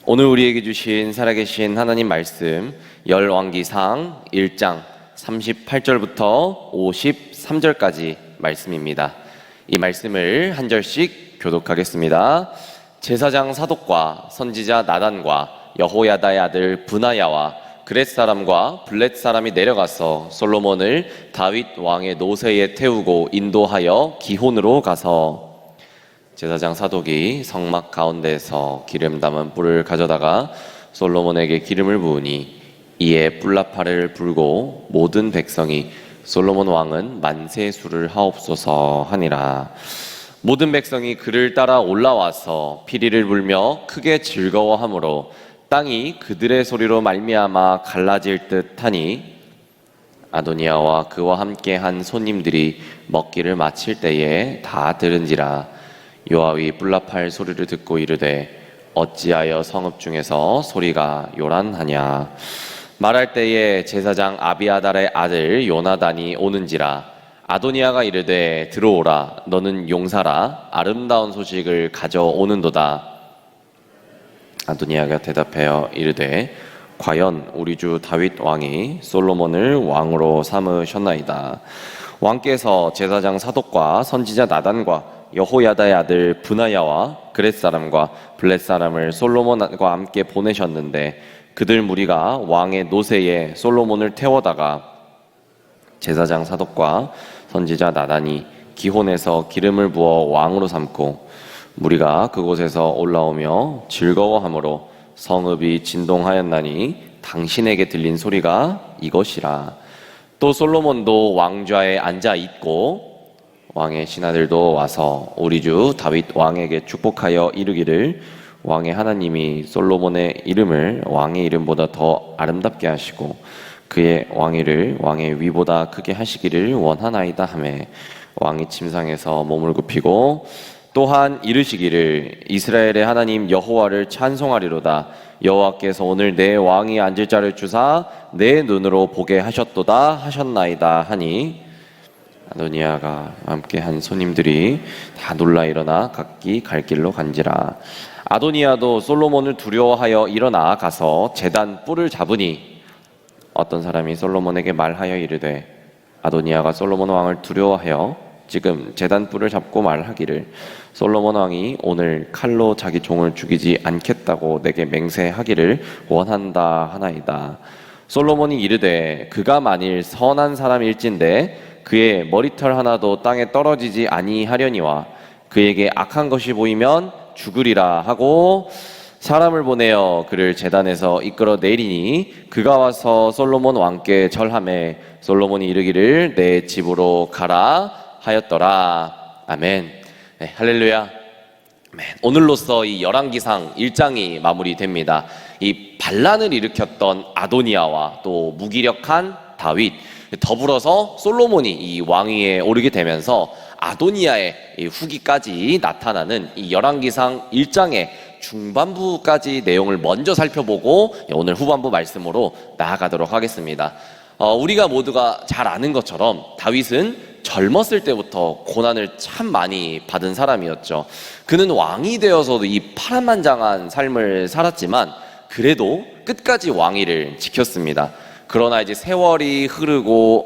오늘 우리에게 주신 살아계신 하나님 말씀 열왕기상 1장 38절부터 53절까지 말씀입니다. 이 말씀을 한 절씩 교독하겠습니다. 제사장 사독과 선지자 나단과 여호야다의 아들 브나야와 그렛 사람과 블렛 사람이 내려가서 솔로몬을 다윗 왕의 노새에 태우고 인도하여 기혼으로 가서 제사장 사독이 성막 가운데에서 기름 담은 뿔을 가져다가 솔로몬에게 기름을 부으니 이에 뿔나팔을 불고 모든 백성이 솔로몬 왕은 만세 술을 하옵소서 하니라. 모든 백성이 그를 따라 올라와서 피리를 불며 크게 즐거워하므로 땅이 그들의 소리로 말미암아 갈라질 듯하니 아도니아와 그와 함께한 손님들이 먹기를 마칠 때에 다 들은지라. 요압이 뿔나팔 소리를 듣고 이르되 어찌하여 성읍 중에서 소리가 요란하냐. 말할 때에 제사장 아비아달의 아들 요나단이 오는지라. 아도니아가 이르되 들어오라. 너는 용사라. 아름다운 소식을 가져오는도다. 아도니아가 대답하여 이르되 과연 우리 주 다윗 왕이 솔로몬을 왕으로 삼으셨나이다. 왕께서 제사장 사독과 선지자 나단과 여호야다의 아들 브나야와 그렛 사람과 블렛 사람을 솔로몬과 함께 보내셨는데 그들 무리가 왕의 노새에 솔로몬을 태워다가 제사장 사독과 선지자 나단이 기혼에서 기름을 부어 왕으로 삼고 무리가 그곳에서 올라오며 즐거워하므로 성읍이 진동하였나니 당신에게 들린 소리가 이것이라. 또 솔로몬도 왕좌에 앉아 있고 왕의 신하들도 와서 우리 주 다윗 왕에게 축복하여 이르기를 왕의 하나님이 솔로몬의 이름을 왕의 이름보다 더 아름답게 하시고 그의 왕위를 왕의 위보다 크게 하시기를 원하나이다 하매 왕이 침상에서 몸을 굽히고 또한 이르시기를 이스라엘의 하나님 여호와를 찬송하리로다. 여호와께서 오늘 내 왕이 앉을 자를 주사 내 눈으로 보게 하셨도다 하셨나이다 하니 아도니아가 함께한 손님들이 다 놀라 일어나 각기 갈 길로 간지라. 아도니아도 솔로몬을 두려워하여 일어나 가서 제단 뿔을 잡으니 어떤 사람이 솔로몬에게 말하여 이르되 아도니아가 솔로몬 왕을 두려워하여 지금 제단 뿔을 잡고 말하기를 솔로몬 왕이 오늘 칼로 자기 종을 죽이지 않겠다고 내게 맹세하기를 원한다 하나이다. 솔로몬이 이르되 그가 만일 선한 사람일진데 그의 머리털 하나도 땅에 떨어지지 아니하려니와 그에게 악한 것이 보이면 죽으리라 하고 사람을 보내어 그를 제단에서 이끌어 내리니 그가 와서 솔로몬 왕께 절하매 솔로몬이 이르기를 내 집으로 가라 하였더라. 아멘. 네, 할렐루야. 아멘. 오늘로써 이 열왕기상 1장이 마무리됩니다. 이 반란을 일으켰던 아도니아와 또 무기력한 다윗 더불어서 솔로몬이 이 왕위에 오르게 되면서 아도니아의 후기까지 나타나는 이 열왕기상 1장의 중반부까지 내용을 먼저 살펴보고 오늘 후반부 말씀으로 나아가도록 하겠습니다. 우리가 모두가 잘 아는 것처럼 다윗은 젊었을 때부터 고난을 참 많이 받은 사람이었죠. 그는 왕이 되어서도 이 파란만장한 삶을 살았지만 그래도 끝까지 왕위를 지켰습니다. 그러나 이제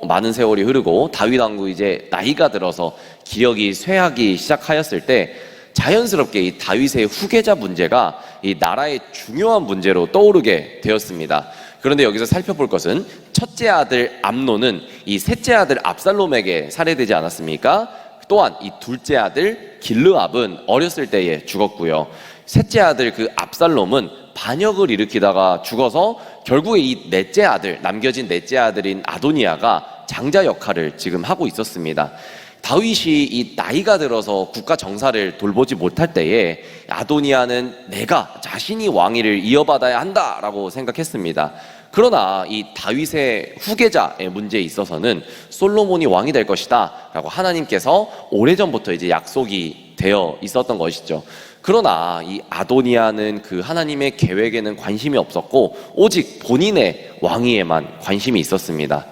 많은 세월이 흐르고 다윗 왕도 이제 나이가 들어서 기력이 쇠하기 시작하였을 때 자연스럽게 이 다윗의 후계자 문제가 이 나라의 중요한 문제로 떠오르게 되었습니다. 그런데 여기서 살펴볼 것은 첫째 아들 암논은 이 셋째 아들 압살롬에게 살해되지 않았습니까? 또한 이 둘째 아들 길르압은 어렸을 때에 죽었고요. 셋째 아들 그 압살롬은 반역을 일으키다가 죽어서 결국에 이 넷째 아들, 남겨진 넷째 아들인 아도니아가 장자 역할을 지금 하고 있었습니다. 다윗이 이 나이가 들어서 국가 정사를 돌보지 못할 때에 아도니아는 내가 자신이 왕위를 이어받아야 한다라고 생각했습니다. 그러나 이 다윗의 후계자의 문제에 있어서는 솔로몬이 왕이 될 것이다 라고 하나님께서 오래전부터 이제 약속이 되어 있었던 것이죠. 그러나 이 아도니아는 그 하나님의 계획에는 관심이 없었고 오직 본인의 왕위에만 관심이 있었습니다.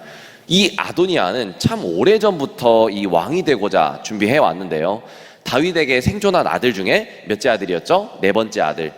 이 아도니아는 참 오래전부터 이 왕이 되고자 준비해 왔는데요. 다윗에게 생존한 아들 중에 몇째 아들이었죠? 네 번째 아들.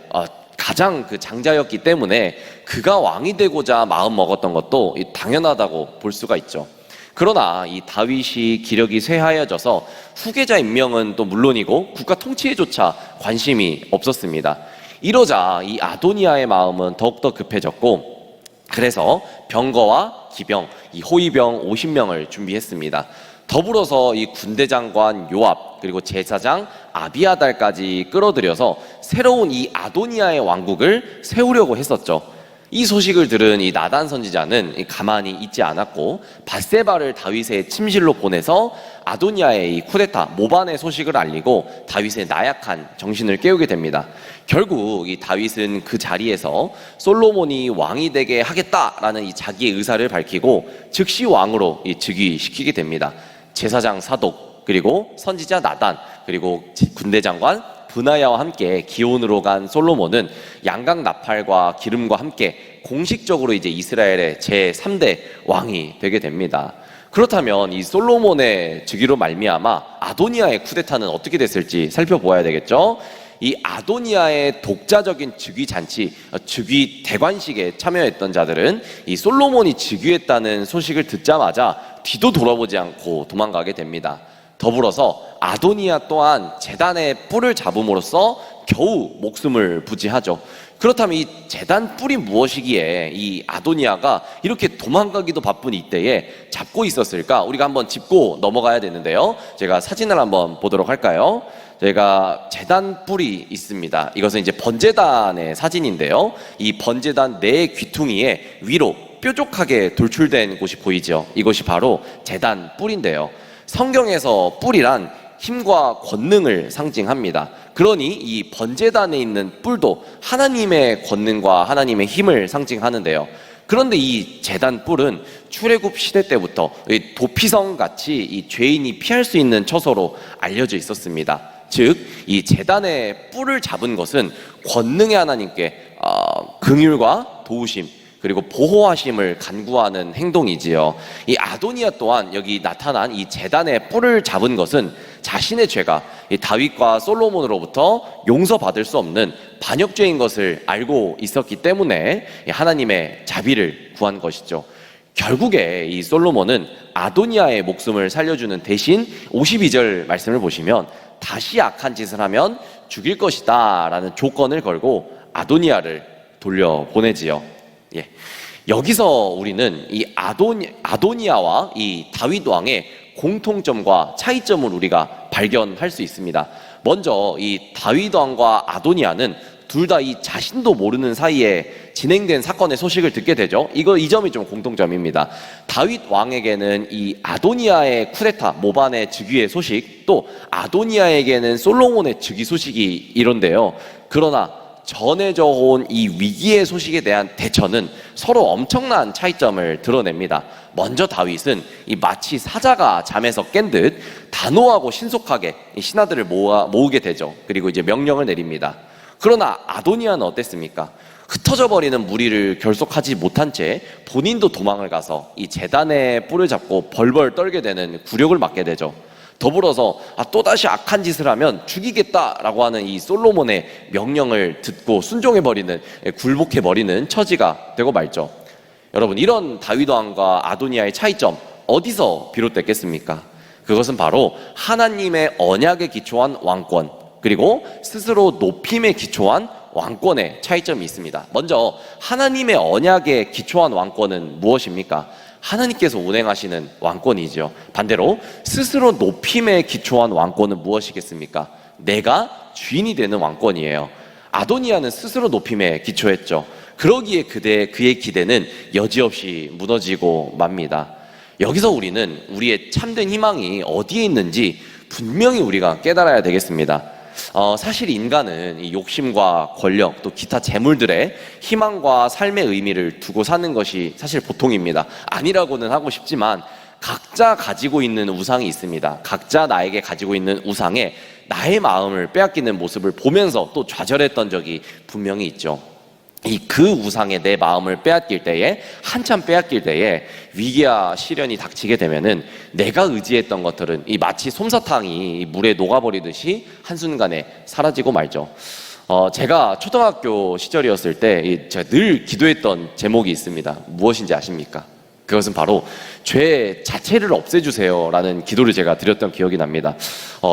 가장 그 장자였기 때문에 그가 왕이 되고자 마음 먹었던 것도 당연하다고 볼 수가 있죠. 그러나 이 다윗이 기력이 쇠하여져서 후계자 임명은 또 물론이고 국가 통치에조차 관심이 없었습니다. 이러자 이 아도니아의 마음은 더욱더 급해졌고, 그래서 병거와 기병, 이 호위병 50명을 준비했습니다. 더불어서 이 군대장관 요압 그리고 제사장 아비아달까지 끌어들여서 새로운 이 아도니아의 왕국을 세우려고 했었죠. 이 소식을 들은 이 나단 선지자는 가만히 있지 않았고 밧세바를 다윗의 침실로 보내서 아도니아의 이 쿠데타 모반의 소식을 알리고 다윗의 나약한 정신을 깨우게 됩니다. 결국 이 다윗은 그 자리에서 솔로몬이 왕이 되게 하겠다라는 이 자기의 의사를 밝히고 즉시 왕으로 즉위시키게 됩니다. 제사장 사독 그리고 선지자 나단 그리고 군대장관 브나야와 함께 기온으로 간 솔로몬은 양각 나팔과 기름과 함께 공식적으로 이제 이스라엘의 제3대 왕이 되게 됩니다. 그렇다면 이 솔로몬의 즉위로 말미암아 아도니아의 쿠데타는 어떻게 됐을지 살펴보아야 되겠죠. 이 아도니아의 독자적인 즉위 잔치, 즉위 대관식에 참여했던 자들은 이 솔로몬이 즉위했다는 소식을 듣자마자 뒤도 돌아보지 않고 도망가게 됩니다. 더불어서 아도니아 또한 제단의 뿔을 잡음으로써 겨우 목숨을 부지하죠. 그렇다면 이 제단 뿔이 무엇이기에 이 아도니아가 이렇게 도망가기도 바쁜 이때에 잡고 있었을까? 우리가 한번 짚고 넘어가야 되는데요. 제가 사진을 한번 보도록 할까요? 제가 제단 뿔이 있습니다. 이것은 이제 번제단의 사진인데요. 이 번제단 네 귀퉁이에 위로 뾰족하게 돌출된 곳이 보이죠. 이것이 바로 제단 뿔인데요. 성경에서 뿔이란 힘과 권능을 상징합니다. 그러니 이 번제단에 있는 뿔도 하나님의 권능과 하나님의 힘을 상징하는데요. 그런데 이 제단 뿔은 출애굽 시대 때부터 도피성 같이 이 죄인이 피할 수 있는 처소로 알려져 있었습니다. 즉, 이 제단의 뿔을 잡은 것은 권능의 하나님께 긍휼과 도우심 그리고 보호하심을 간구하는 행동이지요. 이 아도니아 또한 여기 나타난 이 제단의 뿔을 잡은 것은 자신의 죄가 이 다윗과 솔로몬으로부터 용서받을 수 없는 반역죄인 것을 알고 있었기 때문에 하나님의 자비를 구한 것이죠. 결국에 이 솔로몬은 아도니아의 목숨을 살려주는 대신 52절 말씀을 보시면 다시 악한 짓을 하면 죽일 것이다 라는 조건을 걸고 아도니아를 돌려보내지요. 여기서 우리는 이 아도니아와 이 다윗 왕의 공통점과 차이점을 우리가 발견할 수 있습니다. 먼저 이 다윗 왕과 아도니아는 둘 다 이 자신도 모르는 사이에 진행된 사건의 소식을 듣게 되죠. 이 점이 좀 공통점입니다. 다윗 왕에게는 이 아도니아의 쿠데타 모반의 즉위의 소식, 또 아도니아에게는 솔로몬의 즉위 소식이 이런데요. 그러나 전해져 온 이 위기의 소식에 대한 대처는 서로 엄청난 차이점을 드러냅니다. 먼저 다윗은 이 마치 사자가 잠에서 깬 듯 단호하고 신속하게 이 신하들을 모으게 되죠. 그리고 이제 명령을 내립니다. 그러나 아도니아는 어땠습니까? 흩어져 버리는 무리를 결속하지 못한 채 본인도 도망을 가서 이 제단의 뿔을 잡고 벌벌 떨게 되는 굴욕을 맞게 되죠. 더불어서 또다시 악한 짓을 하면 죽이겠다라고 하는 이 솔로몬의 명령을 듣고 순종해버리는, 굴복해버리는 처지가 되고 말죠. 여러분, 이런 다윗 왕과 아도니아의 차이점 어디서 비롯됐겠습니까? 그것은 바로 하나님의 언약에 기초한 왕권, 그리고 스스로 높임에 기초한 왕권의 차이점이 있습니다. 먼저 하나님의 언약에 기초한 왕권은 무엇입니까? 하나님께서 운행하시는 왕권이죠. 반대로 스스로 높임에 기초한 왕권은 무엇이겠습니까? 내가 주인이 되는 왕권이에요. 아도니아는 스스로 높임에 기초했죠. 그러기에 그의 기대는 여지없이 무너지고 맙니다. 여기서 우리는 우리의 참된 희망이 어디에 있는지 분명히 우리가 깨달아야 되겠습니다. 사실 인간은 이 욕심과 권력 또 기타 재물들의 희망과 삶의 의미를 두고 사는 것이 사실 보통입니다. 아니라고는 하고 싶지만 각자 가지고 있는 우상이 있습니다. 각자 나에게 가지고 있는 우상에 나의 마음을 빼앗기는 모습을 보면서 또 좌절했던 적이 분명히 있죠. 그 우상에 내 마음을 빼앗길 때에, 한참 빼앗길 때에 위기와 시련이 닥치게 되면은 내가 의지했던 것들은 마치 솜사탕이 물에 녹아버리듯이 한순간에 사라지고 말죠. 제가 초등학교 시절이었을 때 제가 늘 기도했던 제목이 있습니다. 무엇인지 아십니까? 그것은 바로 죄 자체를 없애주세요 라는 기도를 제가 드렸던 기억이 납니다.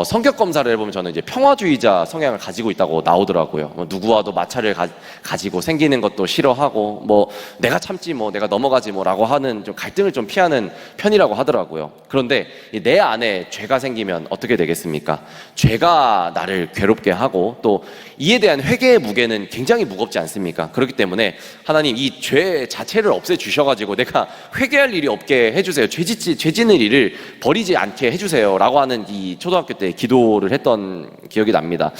성격 검사를 해보면 저는 이제 평화주의자 성향을 가지고 있다고 나오더라고요. 누구와도 마찰을 가지고 생기는 것도 싫어하고, 뭐 내가 참지 뭐 내가 넘어가지 뭐라고 하는 좀 갈등을 좀 피하는 편이라고 하더라고요. 그런데 내 안에 죄가 생기면 어떻게 되겠습니까? 죄가 나를 괴롭게 하고 또 이에 대한 회개의 무게는 굉장히 무겁지 않습니까? 그렇기 때문에 하나님 이 죄 자체를 없애주셔가지고 내가 회개할 일이 없게 해주세요. 죄 짓는 일을 버리지 않게 해주세요 라고 하는 이 초등학교 때 기도를 했던 기억이 납니다.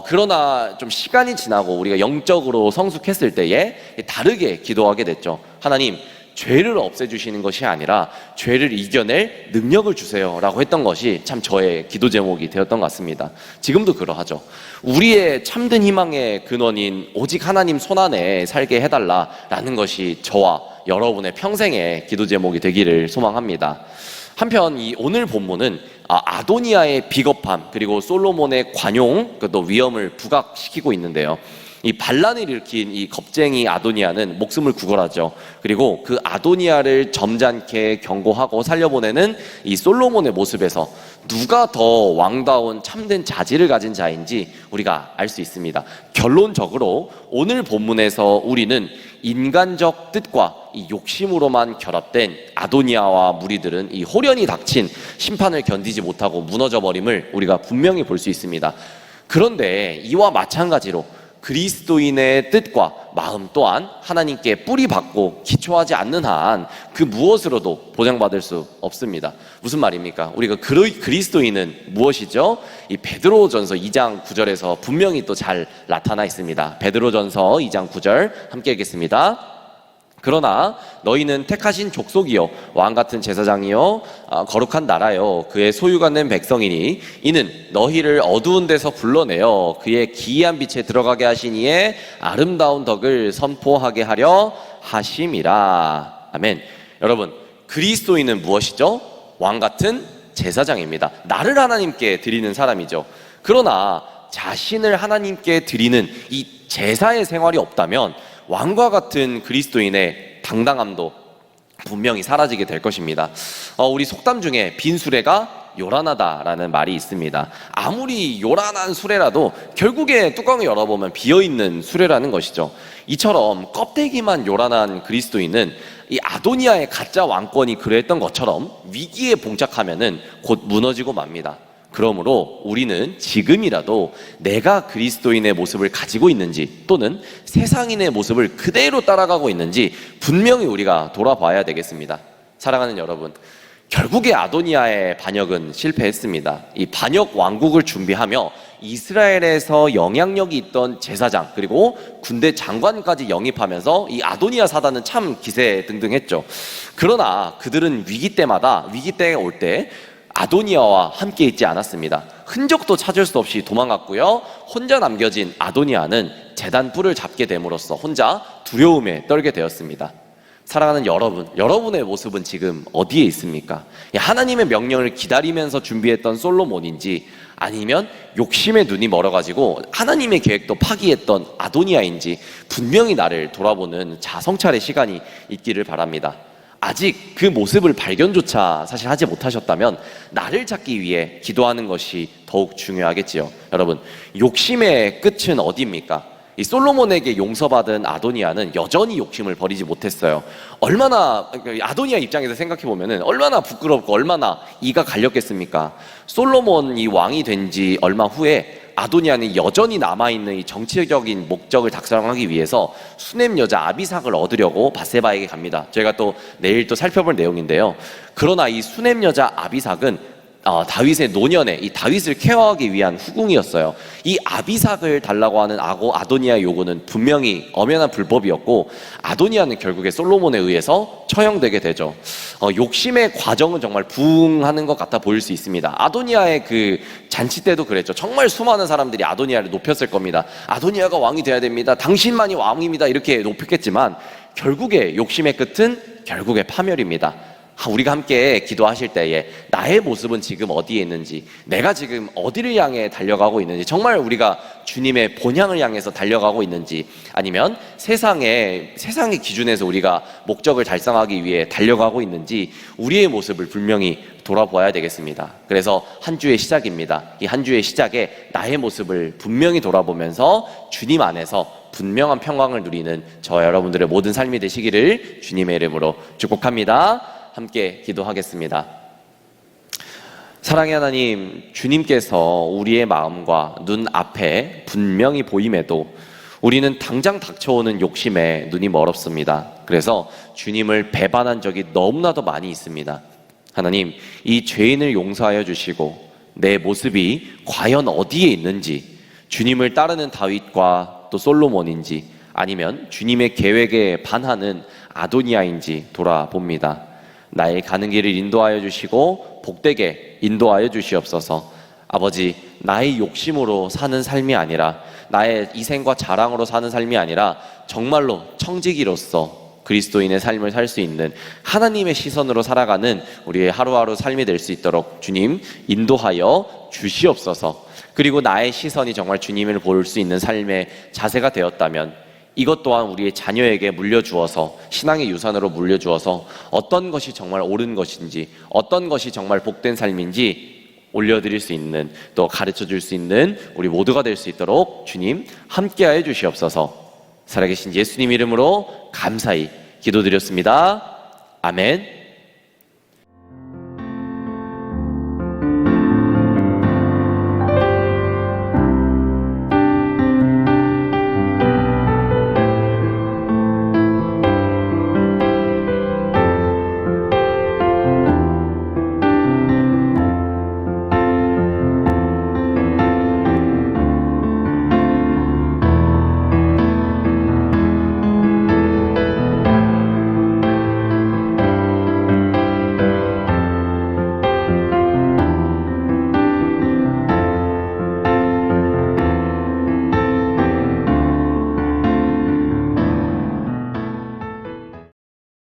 그러나 좀 시간이 지나고 우리가 영적으로 성숙했을 때에 다르게 기도하게 됐죠. 하나님, 죄를 없애주시는 것이 아니라 죄를 이겨낼 능력을 주세요 라고 했던 것이 참 저의 기도 제목이 되었던 것 같습니다. 지금도 그러하죠. 우리의 참된 희망의 근원인 오직 하나님 손안에 살게 해달라라는 것이 저와 여러분의 평생의 기도 제목이 되기를 소망합니다. 한편 이 오늘 본문은 아도니아의 비겁함 그리고 솔로몬의 관용 또 위엄을 부각시키고 있는데요. 이 반란을 일으킨 이 겁쟁이 아도니아는 목숨을 구걸하죠. 그리고 그 아도니아를 점잖게 경고하고 살려보내는 이 솔로몬의 모습에서 누가 더 왕다운 참된 자질을 가진 자인지 우리가 알 수 있습니다. 결론적으로 오늘 본문에서 우리는 인간적 뜻과 이 욕심으로만 결합된 아도니아와 무리들은 이 호련히 닥친 심판을 견디지 못하고 무너져 버림을 우리가 분명히 볼 수 있습니다. 그런데 이와 마찬가지로 그리스도인의 뜻과 마음 또한 하나님께 뿌리박고 기초하지 않는 한 그 무엇으로도 보장받을 수 없습니다. 무슨 말입니까? 우리가 그리스도인은 무엇이죠? 이 베드로전서 2장 9절에서 분명히 또 잘 나타나 있습니다. 베드로전서 2장 9절 함께 읽겠습니다. 그러나 너희는 택하신 족속이요 왕같은 제사장이요 거룩한 나라요 그의 소유가 된 백성이니 이는 너희를 어두운 데서 불러내어 그의 기이한 빛에 들어가게 하신 이의 아름다운 덕을 선포하게 하려 하심이라. 아멘. 여러분, 그리스도인은 무엇이죠? 왕같은 제사장입니다. 나를 하나님께 드리는 사람이죠. 그러나 자신을 하나님께 드리는 이 제사의 생활이 없다면 왕과 같은 그리스도인의 당당함도 분명히 사라지게 될 것입니다. 우리 속담 중에 빈 수레가 요란하다라는 말이 있습니다. 아무리 요란한 수레라도 결국에 뚜껑을 열어보면 비어있는 수레라는 것이죠. 이처럼 껍데기만 요란한 그리스도인은 이 아도니아의 가짜 왕권이 그랬던 것처럼 위기에 봉착하면은 곧 무너지고 맙니다. 그러므로 우리는 지금이라도 내가 그리스도인의 모습을 가지고 있는지 또는 세상인의 모습을 그대로 따라가고 있는지 분명히 우리가 돌아봐야 되겠습니다. 사랑하는 여러분, 결국에 아도니아의 반역은 실패했습니다. 이 반역 왕국을 준비하며 이스라엘에서 영향력이 있던 제사장 그리고 군대 장관까지 영입하면서 이 아도니아 사단은 참 기세등등했죠. 그러나 그들은 위기 때가 올 때 아도니아와 함께 있지 않았습니다. 흔적도 찾을 수 없이 도망갔고요. 혼자 남겨진 아도니아는 제단 뿔을 잡게 됨으로써 혼자 두려움에 떨게 되었습니다. 사랑하는 여러분, 여러분의 모습은 지금 어디에 있습니까? 하나님의 명령을 기다리면서 준비했던 솔로몬인지 아니면 욕심의 눈이 멀어가지고 하나님의 계획도 파기했던 아도니아인지 분명히 나를 돌아보는 자성찰의 시간이 있기를 바랍니다. 아직 그 모습을 발견조차 사실 하지 못하셨다면 나를 찾기 위해 기도하는 것이 더욱 중요하겠지요. 여러분, 욕심의 끝은 어디입니까? 이 솔로몬에게 용서받은 아도니아는 여전히 욕심을 버리지 못했어요. 얼마나 아도니아 입장에서 생각해 보면은 얼마나 부끄럽고 얼마나 이가 갈렸겠습니까? 솔로몬이 왕이 된 지 얼마 후에 아도니아는 여전히 남아있는 이 정치적인 목적을 달성하기 위해서 수냄 여자 아비삭을 얻으려고 밧세바에게 갑니다. 저희가 또 내일 또 살펴볼 내용인데요. 그러나 이 수냄 여자 아비삭은 다윗의 노년에 이 다윗을 케어하기 위한 후궁이었어요. 이 아비삭을 달라고 하는 아도니아의 요구는 분명히 엄연한 불법이었고, 아도니아는 결국에 솔로몬에 의해서 처형되게 되죠. 욕심의 과정은 정말 부응하는 것 같아 보일 수 있습니다. 아도니아의 그 잔치 때도 그랬죠. 정말 수많은 사람들이 아도니아를 높였을 겁니다. 아도니아가 왕이 돼야 됩니다. 당신만이 왕입니다. 이렇게 높였겠지만 결국에 욕심의 끝은 결국에 파멸입니다. 우리가 함께 기도하실 때에 나의 모습은 지금 어디에 있는지, 내가 지금 어디를 향해 달려가고 있는지, 정말 우리가 주님의 본향을 향해서 달려가고 있는지, 아니면 세상의 기준에서 우리가 목적을 달성하기 위해 달려가고 있는지, 우리의 모습을 분명히 돌아보아야 되겠습니다. 그래서 한 주의 시작입니다. 이 한 주의 시작에 나의 모습을 분명히 돌아보면서 주님 안에서 분명한 평강을 누리는 저와 여러분들의 모든 삶이 되시기를 주님의 이름으로 축복합니다. 함께 기도하겠습니다. 사랑의 하나님, 주님께서 우리의 마음과 눈앞에 분명히 보임에도 우리는 당장 닥쳐오는 욕심에 눈이 멀었습니다. 그래서 주님을 배반한 적이 너무나도 많이 있습니다. 하나님, 이 죄인을 용서하여 주시고 내 모습이 과연 어디에 있는지, 주님을 따르는 다윗과 또 솔로몬인지, 아니면 주님의 계획에 반하는 아도니아인지 돌아봅니다. 나의 가는 길을 인도하여 주시고 복되게 인도하여 주시옵소서. 아버지, 나의 욕심으로 사는 삶이 아니라, 나의 이생과 자랑으로 사는 삶이 아니라 정말로 청지기로서 그리스도인의 삶을 살 수 있는 하나님의 시선으로 살아가는 우리의 하루하루 삶이 될 수 있도록 주님 인도하여 주시옵소서. 그리고 나의 시선이 정말 주님을 볼 수 있는 삶의 자세가 되었다면 이것 또한 우리의 자녀에게 물려주어서, 신앙의 유산으로 물려주어서 어떤 것이 정말 옳은 것인지, 어떤 것이 정말 복된 삶인지 올려드릴 수 있는, 또 가르쳐줄 수 있는 우리 모두가 될 수 있도록 주님 함께하여 주시옵소서. 살아계신 예수님 이름으로 감사히 기도드렸습니다. 아멘.